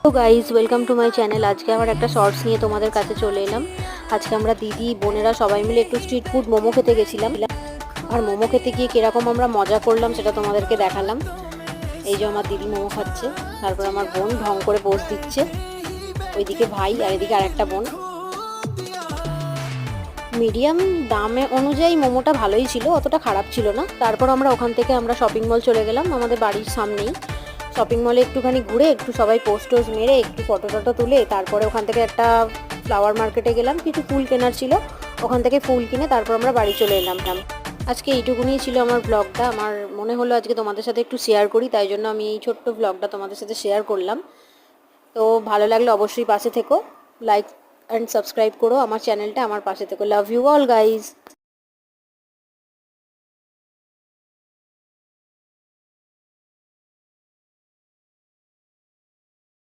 তো guys welcome to my channel. আজকে আবার একটা শর্টস নিয়ে তোমাদের কাছে চলে এলাম। আজকে আমরা দিদি বোনেরা সবাই মিলে একটু স্ট্রিট ফুড মোমো খেতে গেছিলাম, আর মোমো খেতে গিয়ে কিরকম আমরা মজা করলাম সেটা তোমাদেরকে দেখালাম। এই যে আমার দিদি মোমো খাচ্ছে, তারপর আমার বোন ঢং করে পোজ দিচ্ছে, ওইদিকে ভাই আর এদিকে আরেকটা বোন। মিডিয়াম দামে অনুযায়ী মোমোটা ভালোই ছিল, অতটা খারাপ ছিল না। তারপর আমরা ওখান থেকে শপিং মল চলে গেলাম, আমাদের বাড়ির সামনেই শপিং মলে একটুখানি ঘুরে একটু সবাই পোস্ট টোজ মেরে একটু ফটো টটো তুলে তারপরে ওখান থেকে একটা ফ্লাওয়ার মার্কেটে গেলাম, কিছু ফুল কেনার ছিল, ওখান থেকে ফুল কিনে তারপর আমরা বাড়ি চলে এলাম। আজকে এইটুকুনি ছিল আমার ব্লগটা। আমার মনে হলো আজকে তোমাদের সাথে একটু শেয়ার করি, তাই জন্য আমি এই ছোট্ট ব্লগটা তোমাদের সাথে শেয়ার করলাম। তো ভালো লাগলে অবশ্যই পাশে থেকো, লাইক অ্যান্ড সাবস্ক্রাইব করো আমার চ্যানেলটা, আমার পাশে থেকো। Love you all guys.